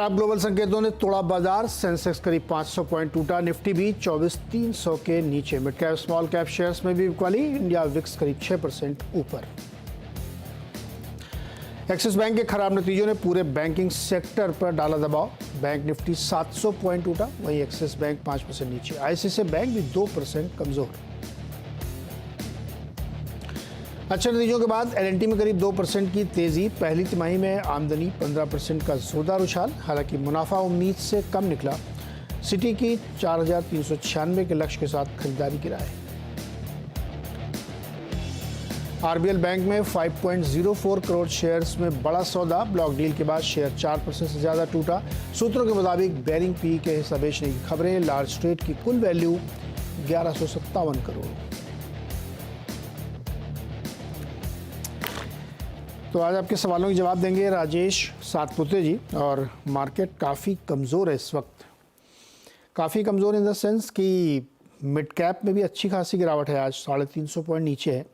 खराब ग्लोबल संकेतों ने तोड़ा बाजार। सेंसेक्स करीब 500 पॉइंट टूटा। निफ्टी भी 24,300 के नीचे। Mid cap small cap shares में भी बिकवाली। इंडिया विक्स करीब 6% ऊपर। एक्सिस बैंक के खराब नतीजों ने पूरे बैंकिंग सेक्टर पर डाला दबाव। बैंक निफ्टी 700 पॉइंट टूटा, वहीं एक्सिस बैंक 5% नीचे। आईसीआईसीआई बैंक भी 2% कमजोर। अच्छे नतीजों के बाद एलएनटी में करीब 2% की तेजी। पहली तिमाही में आमदनी 15% का जोरदार उछाल, हालांकि मुनाफा उम्मीद से कम निकला। सिटी की 4,396 के लक्ष्य के साथ खरीदारी की राय। आरबीएल बैंक में 5.04 करोड़ शेयर्स में बड़ा सौदा। ब्लॉक डील के बाद शेयर 4% से ज्यादा टूटा। सूत्रों के मुताबिक बेरिंग पी के हिस्सा बेचने की खबरें। लार्ज ट्रेड की कुल वैल्यू 1157 करोड़। तो आज आपके सवालों के जवाब देंगे राजेश सातपुते जी। और मार्केट काफ़ी कमज़ोर है इस वक्त, काफ़ी कमज़ोर इन द सेंस कि मिड कैप में भी अच्छी खासी गिरावट है। आज 350 पॉइंट नीचे है,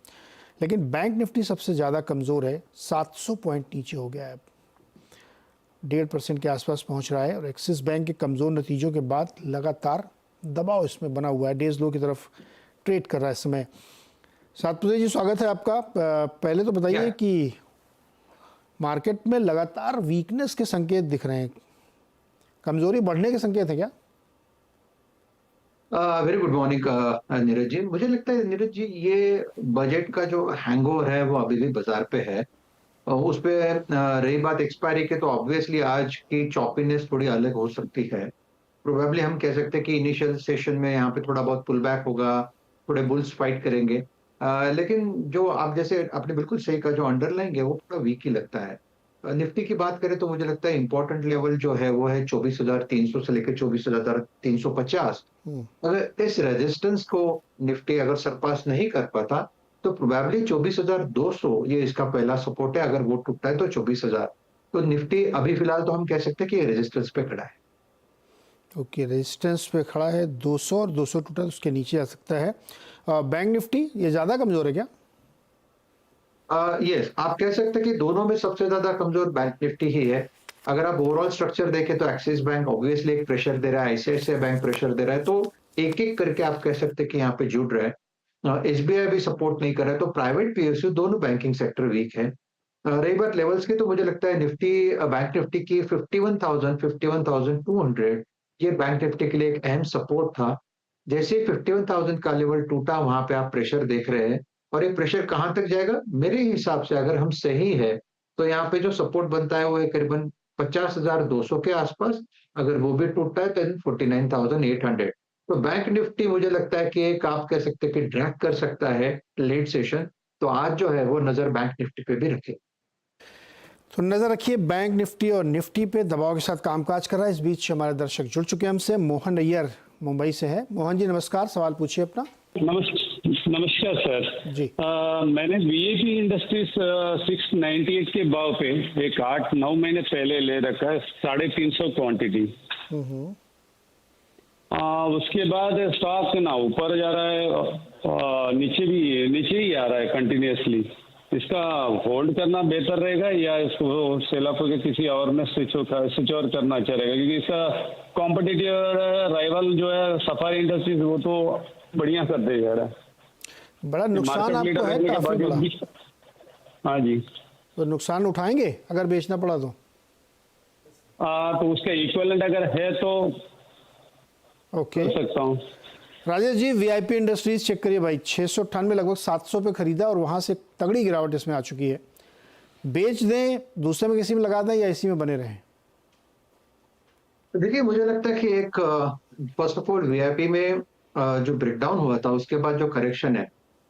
लेकिन बैंक निफ्टी सबसे ज़्यादा कमज़ोर है। 700 पॉइंट नीचे हो गया है, 1.5% के आसपास पहुंच रहा है। और एक्सिस बैंक के कमज़ोर नतीजों के बाद लगातार दबाव इसमें बना हुआ है, डेज लो की तरफ ट्रेड कर रहा है इस समय। सातपुते जी, स्वागत है आपका। पहले तो बताइए कि मार्केट में लगातार वीकनेस के संकेत दिख रहे हैं, कमजोरी बढ़ने के संकेत है क्या? Very good morning Neeraj ji. मुझे लगता है नीरज जी, ये बजट का जो हैंगओवर है वो अभी भी बाजार पे है। उस पे रही बात एक्सपायरी के, तो ऑब्वियसली आज की चॉपीनेस थोड़ी अलग हो सकती है। प्रोबेबली हम कह सकते हैं कि इनिशियल सेशन में यहाँ पे थोड़ा बहुत पुल बैक होगा, थोड़े बुल्स फाइट करेंगे। लेकिन जो आप जैसे आपने बिल्कुल सही कहा, जो अंडरलाइंग है वो थोड़ा वीक ही लगता है। निफ्टी की बात करें तो मुझे लगता है इंपॉर्टेंट लेवल जो है वो है 24,300 से लेकर 24,350। अगर इस रेजिस्टेंस को निफ्टी अगर सरपास नहीं कर पाता तो प्रोबेबली 24,200 ये इसका पहला सपोर्ट है। अगर वो टूटता है तो 24,000। तो निफ्टी अभी फिलहाल तो हम कह सकते हैं कि रेजिस्टेंस पे खड़ा है। ओके, रेजिस्टेंस पे खड़ा है 200, और 200 टूटा तो उसके नीचे आ सकता है। बैंक निफ्टी ये ज़्यादा कमज़ोर है क्या? यस, आप कह सकते हैं कि दोनों में सबसे ज्यादा कमजोर बैंक निफ्टी ही है। अगर आप ओवरऑल स्ट्रक्चर देखें तो एक्सिस बैंक ऑब्वियसली एक प्रेशर दे रहा है, आईसीआईसीआई बैंक प्रेशर दे रहा है, तो एक एक करके आप कह सकते हैं कि यहाँ पे जुड़ रहा है। एसबीआई भी सपोर्ट नहीं कर रहा है, तो प्राइवेट पीएसयू दोनों बैंकिंग सेक्टर वीक है। रही बात लेवल्स की, तो मुझे लगता है निफ्टी बैंक निफ्टी की 51,000 51,200 ये बैंक निफ्टी के लिए एक अहम सपोर्ट था। जैसे ही 51,000 का लेवल टूटा, वहां पे आप प्रेशर देख रहे हैं। और ये प्रेशर कहां तक जाएगा? मेरे हिसाब से अगर हम सही है तो यहाँ पे जो सपोर्ट बनता है वो है करीबन 50,200 के आसपास। अगर वो भी टूटता है तो 49,800। तो बैंक निफ्टी मुझे लगता है कि एक आप कह सकते हैं कि ड्रैग कर सकता है लेट सेशन। तो आज जो है वो नजर बैंक निफ्टी पे भी रखे। तो नज़र रखिए बैंक निफ्टी, और निफ्टी पे दबाव के साथ कामकाज कर रहा है। इस बीच हमारे दर्शक जुड़ चुके हैं हमसे। मोहन अय्यर मुंबई से है। मोहन जी नमस्कार, सवाल पूछिए अपना। नमस्कार सर जी। मैंने वीआईपी इंडस्ट्रीज 698 के भाव पे एक 8-9 महीने पहले ले रखा है, 350 क्वांटिटी। उसके बाद स्टॉक ना ऊपर जा रहा है, नीचे ही आ रहा है कंटिन्यूअसली। इसका होल्ड करना बेहतर रहेगा या इसको सेल ऑफ करके किसी और में स्विच ओवर करना चाहिए? क्योंकि इसका कॉम्पिटिटिव राइवल जो है सफारी इंडस्ट्रीज, वो तो बढ़िया कर दे जा रहा है। बड़ा नुकसान आपको है काफी बड़ा। हाँ जी। तो नुकसान उठाएंगे अगर बेचना पड़ा तो? तो उसका इक्विवेलेंट अगर है तो ओके कर सकता हूँ। Rajesh ji, VIP industries check करिए भाई, 698 लगभग 700 पे खरीदा और वहां से तगड़ी गिरावट इसमें आ चुकी है। बेच दें, दूसरे में किसी में लगा दें, या इसी में बने रहें? देखिए, मुझे लगता है कि एक फर्स्ट ऑफ ऑल वीआईपी में जो ब्रेकडाउन हुआ था उसके बाद जो करेक्शन है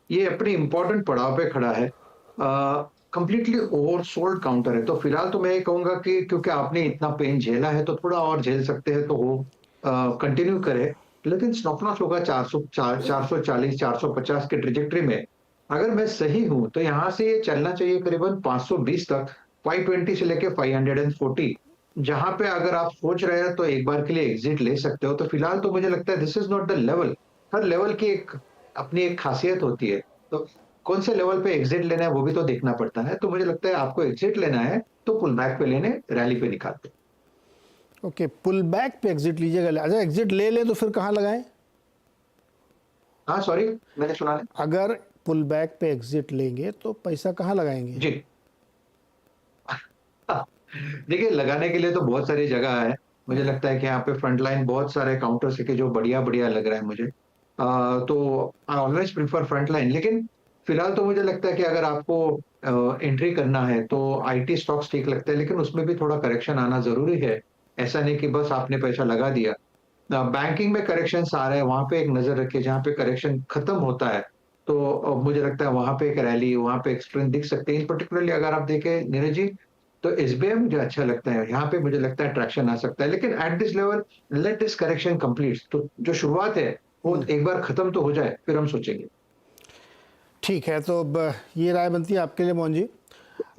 ये अपनी इंपॉर्टेंट पड़ाव पे खड़ा है। कंप्लीटली ओवरसोल्ड काउंटर है। तो फिलहाल तो मैं ये कहूंगा कि क्योंकि आपने इतना पेन झेला है तो थोड़ा और झेल सकते हैं, तो वो कंटिन्यू करे। लेकिन स्टॉप लॉस होगा 440 450 के ट्रिजेक्टरी में। अगर मैं सही हूं तो यहाँ से ये चलना चाहिए करीबन 520 तक, 520 से लेके 540। जहां पे अगर आप सोच रहे हैं तो एक बार के लिए एग्जिट ले सकते हो। तो फिलहाल तो मुझे लगता है this is not the level. Her level की एक अपनी एक खासियत होती है, तो कौन से लेवल पे एग्जिट लेना है वो भी तो देखना पड़ता है। तो मुझे लगता है आपको एग्जिट लेना है तो पुल बैक पे लेने, रैली पे निकालते। ओके, पुल बैक पे एग्जिट लीजिएगा। अच्छा, एग्जिट ले लें तो फिर कहाँ लगाएं? हाँ सॉरी, मैंने सुना नहीं। अगर पुल बैक पे एग्जिट लेंगे तो पैसा कहाँ लगाएंगे? जी देखिए, लगाने के लिए तो बहुत सारी जगह है। मुझे लगता है कि यहाँ पे फ्रंट लाइन बहुत सारे काउंटर्स है कि जो बढ़िया बढ़िया लग रहा है मुझे। तो I always prefer front line, लेकिन फिलहाल तो मुझे लगता है कि अगर आपको एंट्री करना है तो आईटी स्टॉक्स ठीक लगता है, लेकिन उसमें भी थोड़ा करेक्शन आना जरूरी है। ऐसा नहीं कि बस आपने पैसा लगा दिया। बैंकिंग में करेक्शंस आ रहे हैं, वहां पे एक नजर रखिए। जहां पे करेक्शन खत्म होता है तो मुझे लगता है वहां पे एक रैली, वहां पे एक स्ट्रेंथ दिख सकते हैं। इन पर्टिकुलरली अगर आप देखें नीरज जी, तो एसबीआई मुझे अच्छा लगता है। यहाँ पे मुझे लगता है ट्रैक्शन आ सकता है, लेकिन at this level let this correction complete. तो जो शुरुआत है वो एक बार खत्म तो हो जाए, फिर हम सोचेंगे। ठीक है, तो अब ये राय बनती है आपके लिए मोहन जी।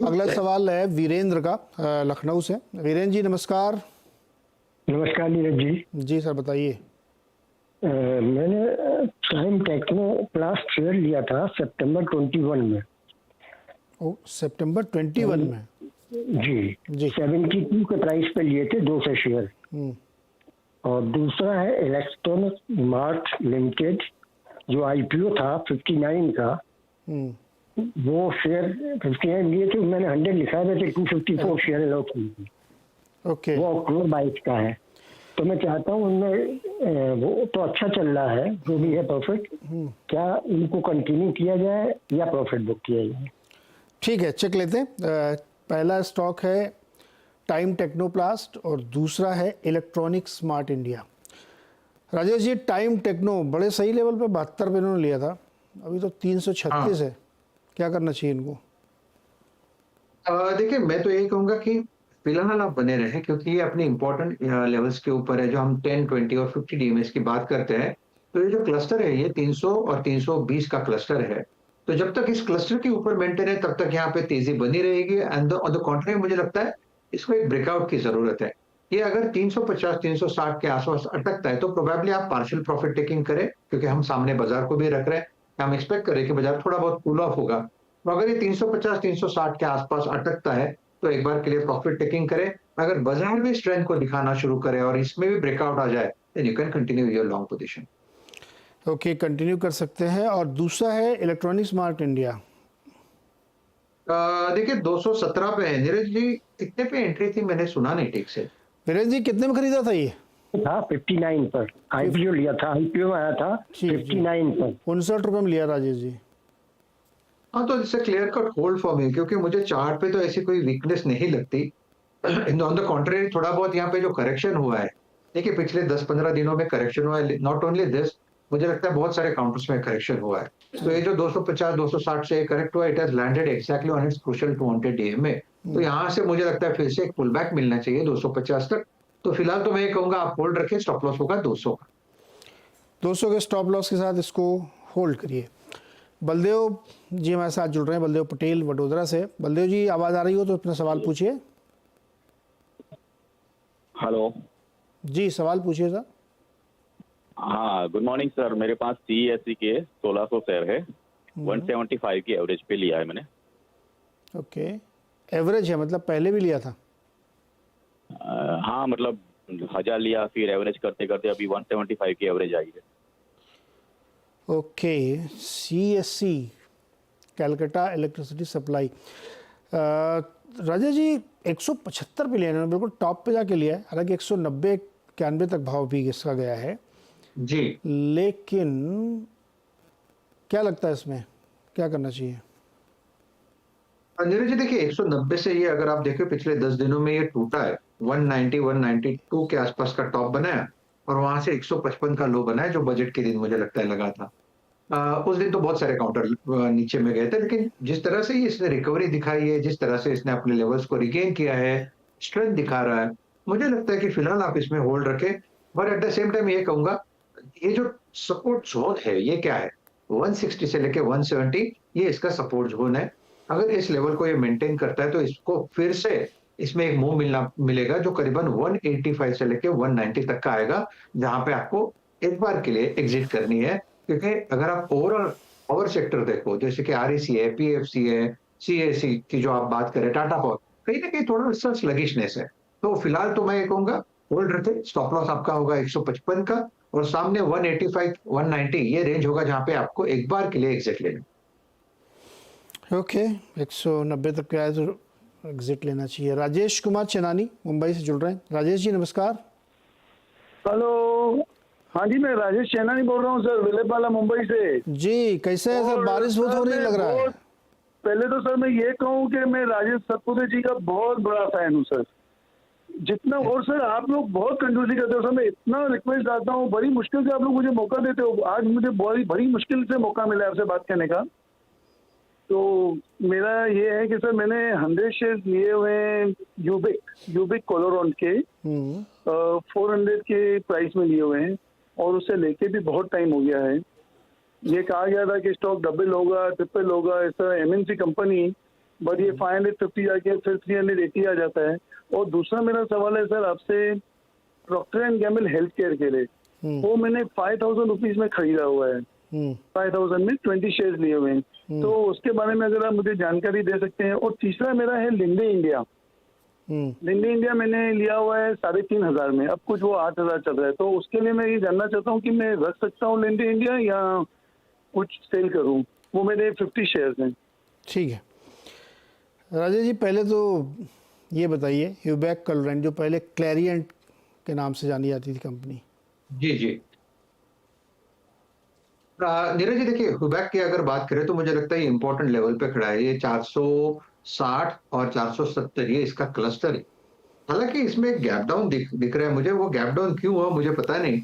अगला सवाल है वीरेंद्र का, लखनऊ से। वीरेंद्र जी नमस्कार। नमस्कार नीरज जी। जी सर बताइए। मैंने टाइम टेक्नो प्लास शेयर लिया था सितंबर 21 में। ओ, सितंबर 21 में? जी जी। 72 के प्राइस पे लिए थे 200 शेयर। हम्म, और दूसरा है इलेक्ट्रॉनिक मार्ट लिमिटेड, जो आईपीओ था 59 का। हम्म, वो शेयर 59 लिए थे, मैंने 100 लिखा था, 254 शेयर लॉट किए थे। ओके। वो अक्टूबर 22 का है। तो मैं चाहता हूँ उनमें, वो तो अच्छा चल रहा है जो भी है प्रॉफिट, क्या इनको कंटिन्यू किया जाए या प्रॉफिट बुक किया जाए? ठीक है, चेक लेते हैं। पहला स्टॉक है टाइम टेक्नोप्लास्ट और दूसरा है electronic smart India. Rajesh ji, time techno बड़े सही लेवल पे 72 पे इन्होंने लिया था, अभी तो 336 है। क्या करना चाहिए इनको? देखिए, मैं तो यही कहूंगा कि फिलहाल आप बने रहें, क्योंकि ये अपने इंपॉर्टेंट लेवल्स के ऊपर है। जो हम 10, 20 और 50 डीएमएस की बात करते हैं, तो ये जो क्लस्टर है ये 300 और 320 का क्लस्टर है। तो जब तक इस क्लस्टर के ऊपर मेंटेन है तब तक यहाँ पे तेजी बनी रहेगी। एंड ऑन द कॉन्ट्री मुझे लगता है इसको एक ब्रेकआउट की जरूरत है। ये अगर 350 360 के आसपास अटकता है तो प्रोबेबली आप पार्शियल प्रॉफिट टेकिंग करें, क्योंकि हम सामने बाजार को भी रख रहे हैं। हम एक्सपेक्ट करें कि बाजार थोड़ा बहुत कूल ऑफ होगा। तो अगर ये 350 360 के आसपास अटकता है तो एक बार के लिए प्रॉफिट टेकिंग करें। अगर बाजार भी स्ट्रेंथ को दिखाना शुरू करे और इसमें भी ब्रेकआउट आ जाए, then you can continue your long position. Okay, continue कर सकते हैं। और दूसरा है इलेक्ट्रॉनिक स्मार्ट इंडिया। देखिए 217 पे है। नीरज जी, कितने पे एंट्री थी? मैंने सुना नहीं ठीक से। वीरेंद्र जी, कितने में खरीदा था ये? था 59 पर आईपीओ लिया था, आईपीओ में आया था जी, जी। 59 पर। 59 रुपये में लिया राजेश जी। हाँ, तो इससे क्लियर कट होल्ड फॉर मी, क्योंकि मुझे चार्ट पे तो ऐसी कोई वीकनेस नहीं लगती। ऑन द कॉन्ट्रेरी थोड़ा बहुत यहाँ पे जो करेक्शन हुआ है, देखिए पिछले 10-15 दिनों में करेक्शन हुआ है। नॉट ओनली दिस, मुझे लगता है बहुत सारे काउंटर्स में करेक्शन हुआ है। तो ये जो 250 260 से करेक्ट हुआ, it has landed exactly on it's crucial 200 DMA. तो यहाँ से मुझे लगता है फिर से एक पुल बैक मिलना चाहिए 250 तक। तो फिलहाल तो मैं ये कहूंगा आप होल्ड रखें, स्टॉप लॉस होगा 200 का। 200 के स्टॉप लॉस के साथ इसको होल्ड करिए। बलदेव जी हमारे साथ जुड़ रहे हैं, बलदेव पटेल वडोदरा से। बलदेव जी, आवाज़ आ रही हो तो अपना सवाल पूछिए। हेलो जी, सवाल पूछिए सर। हाँ, गुड मॉर्निंग सर। मेरे पास CESE के 1600 शेयर है, 175 की एवरेज पे लिया है मैंने। ओके, एवरेज है मतलब पहले भी लिया था? हाँ, मतलब 1000 लिया, फिर एवरेज करते करते अभी 175 की एवरेज आई है। Okay, CSC Calcutta electricity supply. Raja ji, 175 पे लिया है, बिल्कुल टॉप पे जाके लिया है। हालांकि 190-91 तक भाव भी इसका गया है, जी। लेकिन क्या लगता है इसमें क्या करना चाहिए? नीरज जी, देखिए 190 से ये अगर आप देखें पिछले 10 दिनों में ये टूटा है। 190 192 के आसपास का टॉप बनाया और वहां से 155 का लो बनाया, जो बजट के दिन मुझे लगता है लगा था। उस दिन तो बहुत सारे काउंटर नीचे में गए थे, लेकिन जिस तरह से इसने रिकवरी दिखाई है, जिस तरह से इसने अपने लेवल्स को रिगेन किया है, स्ट्रेंथ दिखा रहा है, मुझे लगता है कि फिलहाल आप इसमें होल्ड रखें। पर एट द सेम टाइम ये कहूंगा, ये जो सपोर्ट जोन है ये क्या है? 160 से लेके 170 ये इसका सपोर्ट जोन है। अगर इस लेवल को ये मेंटेन करता है तो इसको फिर से इसमें एक मूव मिलेगा जो करीबन 185 से लेके 190 तक का आएगा, जहां पे आपको एक बार के लिए एग्जिट करनी है। क्योंकि अगर आप ओवरऑल पावर सेक्टर देखो, जैसे कि REC है, PFC है, CAC की जो आप बात करें, टाटा पावर, कहीं ना कहीं थोड़ा सा स्लगिशनेस है। तो फिलहाल तो मैं ये कहूंगा होल्ड रखें। स्टॉप लॉस आपका होगा 155 का और सामने 185 190 ये रेंज होगा जहां पे आपको एक बार के लिए एग्जिट लेना। ओके, 190 तक आए तो एग्जिट लेना चाहिए। राजेश कुमार चेनानी मुंबई से जुड़ रहे हैं। राजेश जी नमस्कार। हेलो, हाँ जी, मैं राजेश चेनानी बोल रहा हूँ सर, विलेपाला मुंबई से। जी कैसे है सर? और बारिश बहुत हो रही मैं लग रहा है। पहले तो सर मैं ये कहूँ कि मैं राजेश सतपुते जी का बहुत बड़ा फैन हूँ सर। जितना, और सर आप लोग बहुत कंजूसी करते हो सर, मैं इतना रिक्वेस्ट आता हूँ, बड़ी मुश्किल से आप लोग मुझे मौका देते हो। आज मुझे बड़ी मुश्किल से मौका मिला है आपसे बात करने का। तो मेरा ये है कि सर मैंने 100 शेयर लिए हुए हैं यूबिक कोलोरॉन के 400 के प्राइस में लिए हुए हैं और उसे लेके भी बहुत टाइम हो गया है। ये कहा गया था कि स्टॉक डबल होगा, ट्रिपल होगा, ऐसा एमएनसी कंपनी, बट ये 550 जाके फिर 380 आ जाता है। और दूसरा मेरा सवाल है सर आपसे, Procter and Gamble health care के लिए, वो मैंने 5000 रुपीज में खरीदा हुआ है। 5000 में 20 शेयर लिए हुए हैं, तो उसके बारे में अगर आप मुझे जानकारी दे सकते हैं। और तीसरा मेरा है लिंडे इंडिया। लिंडे इंडिया मैंने लिया हुआ है 3500 में, अब कुछ वो 8000 चल रहा है, तो उसके लिए मैं ये जानना चाहता हूँ कि मैं रख सकता हूँ लिंडे इंडिया या कुछ सेल करूँ। वो मेरे 50 शेयर्स हैं। ठीक है राजेश जी, पहले तो ये बताइए यूबैक कोलोरॉन जो पहले क्लैरियंट के नाम से जानी जाती थी कंपनी। जी जी नीरज जी, देखिए हुबैक की अगर बात करें तो मुझे लगता है ये इंपॉर्टेंट लेवल पे खड़ा है। ये 460 और 470 ये इसका क्लस्टर है। हालांकि इसमें एक गैप डाउन दिख रहा है मुझे, वो गैप डाउन क्यों हुआ मुझे पता नहीं,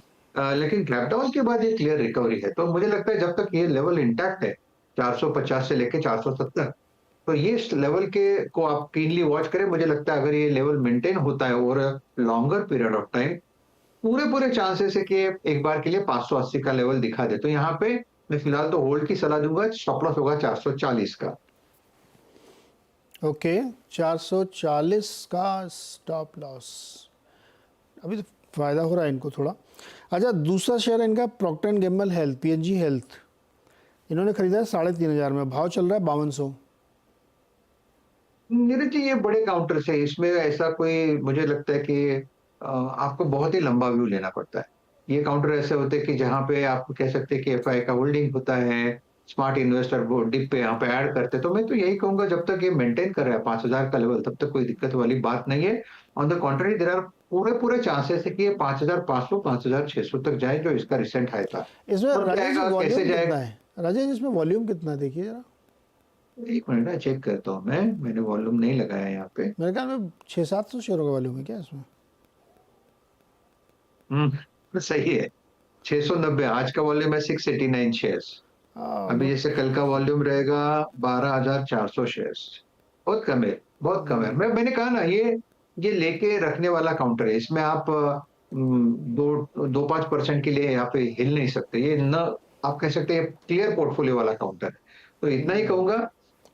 लेकिन गैप डाउन के बाद ये क्लियर रिकवरी है। तो मुझे लगता है जब तक ये लेवल इंटैक्ट है 450 से लेके 470, तो ये लेवल के को आप कीनली वॉच करें। मुझे लगता है अगर ये लेवल मेंटेन होता है और लॉन्गर पीरियड ऑफ टाइम, पूरे चांसेस है कि एक बार के लिए 580 का लेवल दिखा दे। तो यहाँ पे मैं फिलहाल तो होल्ड की सलाह दूंगा। स्टॉप लॉस होगा 440 का। ओके, 440 का स्टॉप लॉस। अभी तो फायदा हो रहा है इनको थोड़ा। अच्छा, दूसरा शेयर है इनका Procter and Gamble health, PNG health. इन्होंने खरीदा है 3500 में, भाव चल रहा है 5200। नीरज जी, ये बड़े काउंटर से, इसमें ऐसा कोई मुझे लगता है कि आपको बहुत ही लंबा व्यू लेना पड़ता है। ये काउंटर ऐसे होते हैं कि जहां पे आप कह सकते हैं कि एफआई का होल्डिंग होता है, स्मार्ट इन्वेस्टर वो डिप पे यहाँ पे ऐड करते हैं। तो मैं तो यही कहूंगा जब तक ये मेंटेन कर रहा है 5000 का लेवल, तब तक कोई दिक्कत वाली बात नहीं है। On the contrary there are पूरे चांसेस है कि ये 5500 5600 तक जाए, जो इसका रिसेंट हाई था। इसमें कब राजेश जाएगा, वॉल्यूम कैसे कितना जाएगा? है? राजेश इसमें वॉल्यूम कितना है देखिए जरा। एक मिनट ना, चेक करता हूँ मैंने वॉल्यूम नहीं लगाया यहाँ पे। मेरे ख्याल में 600-700 शेयरों का वॉल्यूम है क्या इसमें? सही है। 690 आज का वॉल्यूम है, 689 शेयर्स। अभी जैसे कल का वॉल्यूम रहेगा 12400 शेयर्स। बहुत कम है, बहुत कम है। मैंने कहा ना, ये लेके रखने वाला काउंटर है। इसमें आप 2-5% के लिए यहाँ पे हिल नहीं सकते। ये न आप कह सकते हैं क्लियर पोर्टफोलियो वाला काउंटर है। तो इतना ही कहूंगा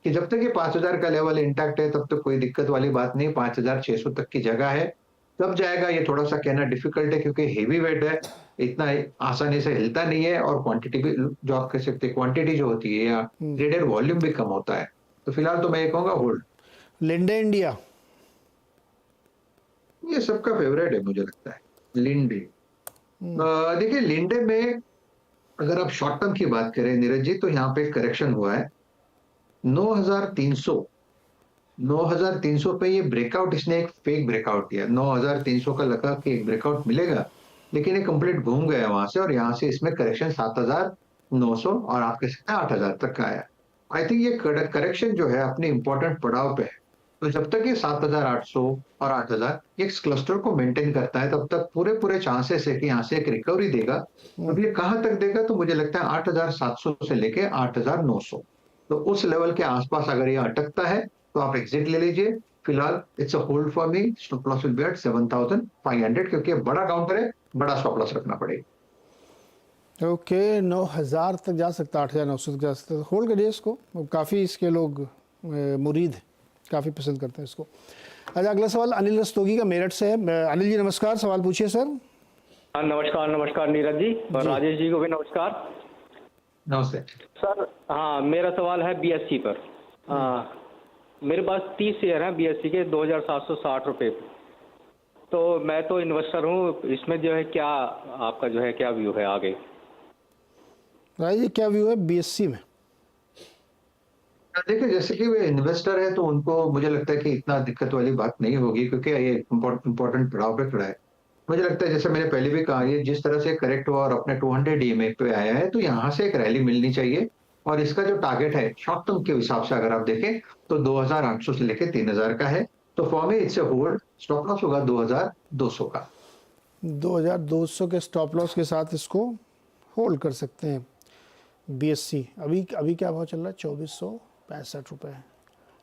कि जब तक ये 5000 का लेवल इंटैक्ट है तब तक कोई दिक्कत वाली बात नहीं। 5600 तक की जगह है। कब जाएगा ये थोड़ा सा कहना डिफिकल्ट है, क्योंकि हेवी वेट है, इतना आसानी से हिलता नहीं है, और क्वांटिटी भी जो आप कह सकते हैं क्वांटिटी जो होती है या ट्रेडेड वॉल्यूम भी कम होता है। तो फिलहाल तो मैं ये कहूंगा होल्ड। लिंडे इंडिया, ये सबका फेवरेट है मुझे लगता है, लिंडे। देखिए लिंडे में अगर आप शॉर्ट टर्म की बात करें नीरज जी, तो यहाँ पे करेक्शन हुआ है 9300 पे। ये ब्रेकआउट, इसने एक फेक ब्रेकआउट दिया। 9300 का लगा कि एक ब्रेकआउट मिलेगा, लेकिन ये कंप्लीट घूम गया वहां से, और यहाँ से इसमें करेक्शन 7900 और आप कह सकते हैं 8000 तक का आया। आई थिंक ये करेक्शन जो है अपने इंपॉर्टेंट पड़ाव पे है। तो जब तक ये 7800 और 8000 इस क्लस्टर को मेंटेन करता है, तब तक पूरे चांसेस है कि यहाँ से एक रिकवरी देगा। अब ये कहां तक देगा, तो मुझे लगता है 8700 से लेके 8900, तो उस लेवल के आसपास अगर ये अटकता है तो आप एग्जिट ले लीजिए। फिलहाल it's a hold for me. Stop loss will be at 7500, क्योंकि ये बड़ा काउंटर है, बड़ा स्टॉप लॉस रखना पड़ेगा। ओके, 9000 तक जा सकता है, 8900 तक जा सकता है। होल्ड करिए इसको, काफ़ी इसके लोग मुरीद काफ़ी पसंद करते हैं इसको। अच्छा, अगला सवाल अनिल रस्तोगी का मेरठ से है। अनिल जी नमस्कार, सवाल पूछिए सर। नमस्कार नीरज जी, और राजेश जी को भी नमस्कार। नमस्ते सर। हाँ, मेरा सवाल है बीएससी पर। मेरे पास 30 शेयर हैं बीएससी के 2760 रुपये। तो मैं तो इन्वेस्टर हूँ, इसमें जो है क्या आपका जो है क्या व्यू है आगे? राजेश जी क्या व्यू है बीएससी में? देखिए, जैसे कि वे इन्वेस्टर है तो उनको मुझे लगता है कि इतना दिक्कत वाली बात नहीं होगी, क्योंकि ये इम्पोर्टेंट पड़ाव पे खड़ा है। मुझे लगता है, जैसे मैंने पहले भी कहा, ये जिस तरह से करेक्ट हुआ और अपने 200 ईएमए पे आया है, तो यहाँ से एक रैली मिलनी चाहिए। और इसका जो टारगेट है शॉर्ट टर्म के हिसाब से अगर आप देखें तो 2800 से लेके 3000 का है। तो for me it's a hold, stop loss होगा 2200 का। 2200 के स्टॉप लॉस के साथ इसको होल्ड कर सकते हैं बीएससी। अभी अभी क्या भाव चल रहा है? 2465 रुपये।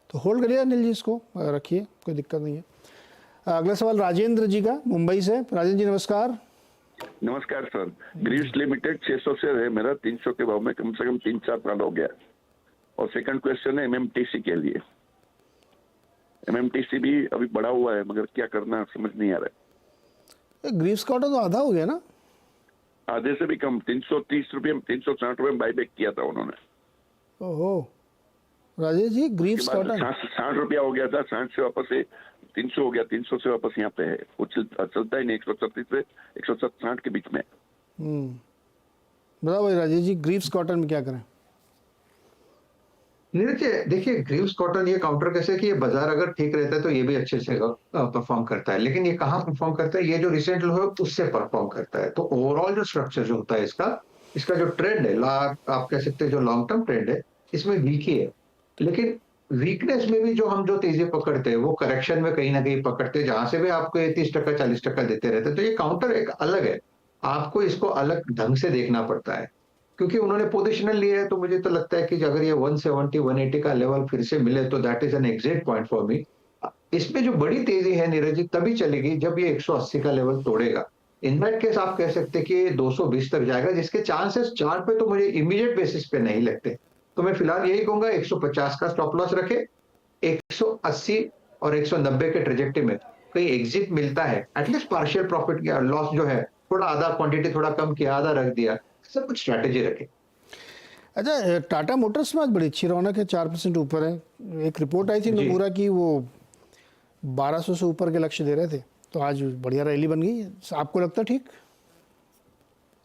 तो होल्ड करिए अनिल जी, इसको रखिए, कोई दिक्कत नहीं है। अगला सवाल राजेंद्र जी का मुंबई से। राजेंद्र जी नमस्कार। नमस्कार सर। ग्रीव्स लिमिटेड 600 से है मेरा, 300 के भाव में कम से कम 3-4 साल हो गया। और सेकंड क्वेश्चन है एमएमटीसी के लिए। एमएमटीसी भी अभी बढ़ा हुआ है, मगर क्या करना समझ नहीं आ रहा है। ग्रीव्स का ऑर्डर तो आधा हो गया ना? आधे से भी कम, 330 रुपये, 360 रुपये में बाईबैक किया था उन्होंने। ओहो राजेश जी, ग्रीव्स का ऑर्डर 60 रुपया हो गया था, 60 से वापस से 300 हो गया, 300 से वापस यहाँ पे है। वो चलता ही नहीं, 136 से 160 के बीच में। बताओ भाई राजेश जी, ग्रीव्स कॉटन में क्या करें? देखिए, ग्रीव्स कॉटन ये काउंटर कैसे कि ये बाजार अगर ठीक रहता है तो ये भी अच्छे से परफॉर्म करता है, लेकिन ये कहाँ परफॉर्म करता है? ये जो रिसेंट लो है उससे परफॉर्म करता है। तो ओवरऑल जो स्ट्रक्चर जो होता है इसका जो ट्रेंड है, आप कह सकते हैं जो लॉन्ग टर्म ट्रेंड है, इसमें वीक ही है। लेकिन वीकनेस में भी जो तेजी पकड़ते हैं वो करेक्शन में कहीं ना कहीं पकड़ते हैं, जहां से भी आपको 30% 40% देते रहते हैं। तो ये काउंटर एक अलग है, आपको इसको अलग ढंग से देखना पड़ता है, क्योंकि उन्होंने पोजिशनल लिया है। तो मुझे तो लगता है कि अगर ये 170 180 का लेवल फिर से मिले तो that is an exit point for me. इसमें जो बड़ी तेजी है नीरज जी तभी चलेगी जब ये 180 का लेवल तोड़ेगा। इन दैट केस आप कह सकते हैं कि ये 220 तक जाएगा, जिसके चांसेस चार्ट पे तो मुझे इमीडिएट बेसिस पे नहीं लगते। तो मैं फिलहाल यही कहूंगा 150 का स्टॉप लॉस रखे, 180 और 190 के ट्रेजेक्टरी में कहीं एग्जिट मिलता है, एटलीस्ट पार्शियल प्रॉफिट या लॉस जो है, थोड़ा आधा क्वांटिटी थोड़ा कम किया, आधा रख दिया, सब कुछ स्ट्रैटेजी रखे। अच्छा, टाटा मोटर्स में आज बड़ी अच्छी रौनक है, 4% ऊपर है। एक रिपोर्ट आई थी नमूरा की, वो 1200 से ऊपर के लक्ष्य दे रहे थे, तो आज बढ़िया रैली बन गई। आपको लगता है ठीक?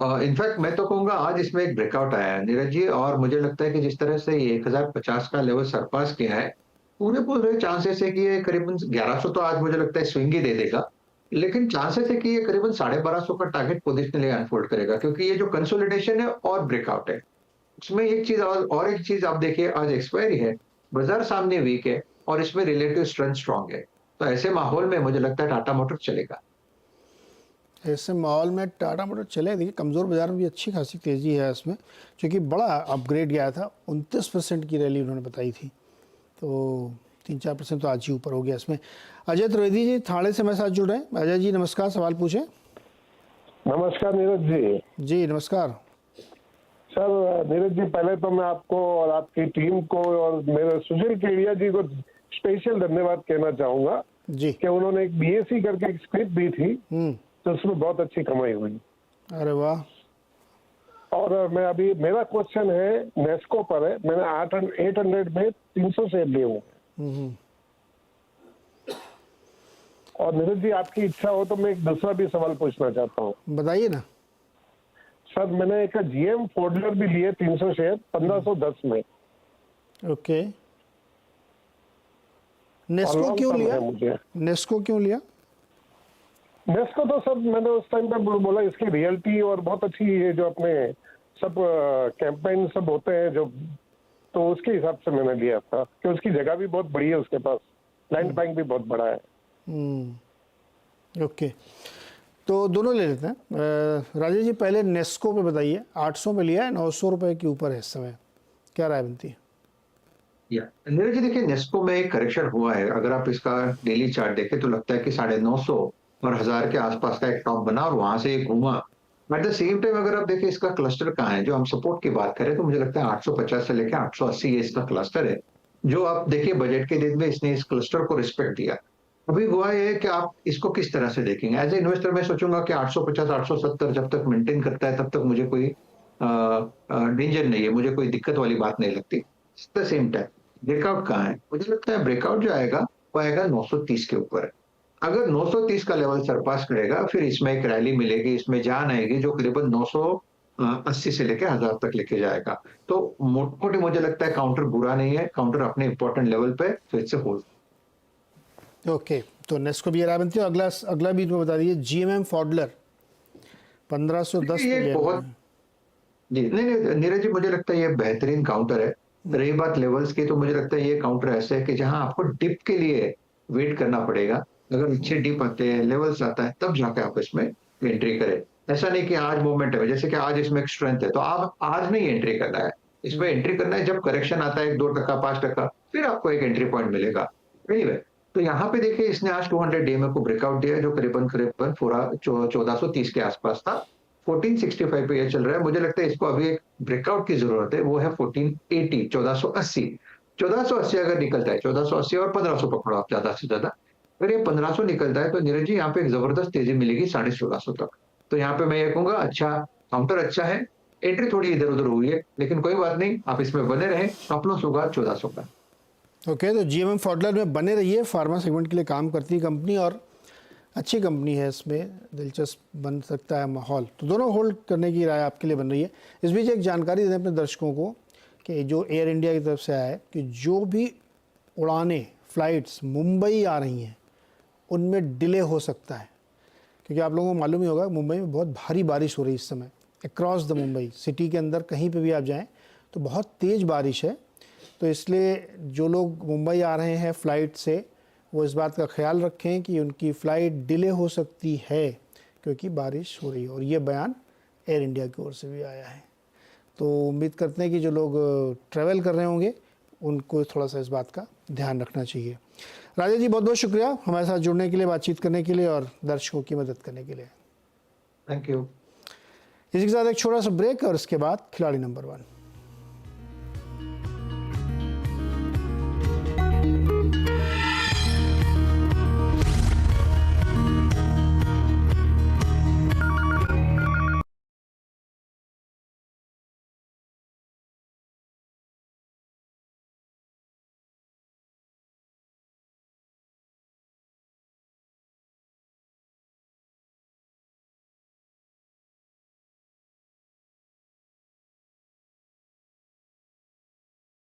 इनफैक्ट मैं तो कहूंगा आज इसमें एक ब्रेकआउट आया है नीरज जी, और मुझे लगता है कि जिस तरह से 1050 का लेवल सरपास किया है, पूरे चांसेस है कि ये करीबन 1100 तो आज मुझे लगता है स्विंग ही दे देगा, लेकिन चांसेस है कि ये करीबन 1250 का टारगेट पोजिशनली अनफोल्ड करेगा, क्योंकि ये जो कंसोलिडेशन है और ब्रेकआउट है उसमें एक चीज और एक चीज आप देखिए, आज एक्सपायरी है, बाजार सामने वीक है और इसमें रिलेटिव स्ट्रेंथ स्ट्रांग है। तो ऐसे माहौल में मुझे लगता है टाटा मोटर चलेगा। ऐसे माहौल में टाटा मोटर चले। देखिए, कमज़ोर बाजार में भी अच्छी खासी तेज़ी है इसमें, क्योंकि बड़ा अपग्रेड गया था, 29% की रैली उन्होंने बताई थी, तो 3-4% तो आज ही ऊपर हो गया इसमें। अजय त्रिवेदी जी थाने से मेरे साथ जुड़ रहे हैं। अजय जी नमस्कार, सवाल पूछें। नमस्कार नीरज जी। जी नमस्कार सर। नीरज जी, पहले तो मैं आपको और आपकी टीम को और मेरे सुशील केडिया जी को स्पेशल धन्यवाद कहना चाहूंगा जी, कि उन्होंने एक बीएससी करके एक स्क्रिप्ट दी थी, तो उसमें बहुत अच्छी कमाई हुई। अरे वाह। और मैं अभी, मेरा क्वेश्चन है नेस्को पर है। मैंने 800 में 300 शेयर लिए हुए। और नीरज जी, आपकी इच्छा हो तो मैं एक दूसरा भी सवाल पूछना चाहता हूँ। बताइए ना। सर, मैंने एक जीएम फोर्डलर भी लिए 300 शेयर 1510 में। ओके, नेस्को क्यों लिया? नेस्को क्यों लिया? नेस्को तो सब मैंने उस टाइम पे बोला, इसकी रियलिटी और बहुत अच्छी, ये जो अपने सब कैंपेन सब होते हैं जो, तो उसके हिसाब से मैंने लिया था कि उसकी जगह भी बहुत बड़ी है, उसके पास लैंड बैंक भी बहुत बड़ा है। ओके, तो दोनों ले लेते हैं। राजेश जी पहले नेस्को पे बताइए, 800 पे लिया है, 900 रुपए के ऊपर है इस समय, क्या राय बनती है? नीरज जी देखिए, नेस्को में एक करेक्शन हुआ है। अगर आप इसका डेली चार्ट देखें तो लगता है कि 950 और 1000 के आसपास का एक टॉप बना और वहां से एक घूमा। एट द सेम टाइम अगर आप देखें इसका क्लस्टर कहाँ है, जो हम सपोर्ट की बात करें, तो मुझे लगता है 850 से लेकर 880 ये इसका क्लस्टर है। जो आप देखिए बजट के दिन में इसने इस क्लस्टर को रिस्पेक्ट दिया। अभी हुआ है कि आप इसको किस तरह से देखेंगे। एज ए इन्वेस्टर मैं सोचूंगा कि 850 870 जब तक मेंटेन करता है तब तक मुझे कोई डेंजर नहीं है, मुझे कोई दिक्कत वाली बात नहीं लगती। At the same time breakout कहाँ है, मुझे लगता है ब्रेकआउट जो आएगा वो आएगा 930 के ऊपर। अगर 930 का लेवल सरपास करेगा फिर इसमें एक रैली मिलेगी, इसमें जान आएगी जो करीबन 980 से लेके 1000 तक लेके जाएगा। तो मोटे मुझे लगता है काउंटर बुरा नहीं है, काउंटर अपने इंपॉर्टेंट लेवल पे फिर से होल्ड। ओके, तो नेस्को भी राय बनती है। अगला भी इनको बता दीजिए, जीएमएम फॉडलर 1510 ये पे बहुत जी नहीं नीरज जी, मुझे लगता है ये बेहतरीन काउंटर है। रही बात लेवल्स की, तो मुझे लगता है ये काउंटर ऐसा है कि जहां आपको डिप के लिए वेट करना पड़ेगा। अगर अच्छे डिप आते हैं, लेवल्स आता है, तब जाके आप इसमें एंट्री करें। ऐसा नहीं कि आज मोमेंट है, जैसे कि आज इसमें एक स्ट्रेंथ है तो आप आज नहीं एंट्री करना है, इसमें एंट्री करना है जब करेक्शन आता है 2%, 5%, फिर आपको एक एंट्री पॉइंट मिलेगा। एनीवे, तो यहाँ पे देखिए इसने आज 200 DMA को ब्रेकआउट दिया जो करीबन 1430 के आसपास था। 1465 पे ये चल रहा है। मुझे लगता है इसको अभी एक ब्रेकआउट की जरूरत है, वो है 1480, 1480। 1480 अगर निकलता है, 1480 और 1500 पकड़ो आप ज्यादा से ज्यादा। अगर ये 1500 निकलता है तो नीरज जी यहाँ पे एक जबरदस्त तेजी मिलेगी 1650 तक। तो यहाँ पे मैं ये कहूंगा अच्छा काउंटर अच्छा है, एंट्री थोड़ी इधर उधर हुई है लेकिन कोई बात नहीं, आप इसमें बने रहें। स्टॉप लॉस होगा 1400 का। ओके, तो जीएमएम फॉडलर में बने रहिए। फार्मा सेगमेंट के लिए काम करती है कंपनी और अच्छी कंपनी है, इसमें दिलचस्प बन सकता है माहौल। तो दोनों होल्ड करने की राय आपके लिए बन रही है। इस बीच एक जानकारी दें अपने दर्शकों को कि जो एयर इंडिया की तरफ से आया है कि जो भी उड़ानें फ्लाइट्स मुंबई आ रही हैं उनमें डिले हो सकता है, क्योंकि आप लोगों को मालूम ही होगा मुंबई में बहुत भारी बारिश हो रही है इस समय। अक्रॉस द मुंबई सिटी के अंदर कहीं पे भी आप जाएं तो बहुत तेज़ बारिश है। तो इसलिए जो लोग मुंबई आ रहे हैं फ़्लाइट से, वो इस बात का ख्याल रखें कि उनकी फ़्लाइट डिले हो सकती है क्योंकि बारिश हो रही है। और ये बयान एयर इंडिया की ओर से भी आया है। तो उम्मीद करते हैं कि जो लोग ट्रैवल कर रहे होंगे उनको थोड़ा सा इस बात का ध्यान रखना चाहिए। राजेश जी, बहुत बहुत शुक्रिया हमारे साथ जुड़ने के लिए, बातचीत करने के लिए और दर्शकों की मदद करने के लिए। Thank you. इसी के साथ एक छोटा सा ब्रेक और इसके बाद खिलाड़ी नंबर 1।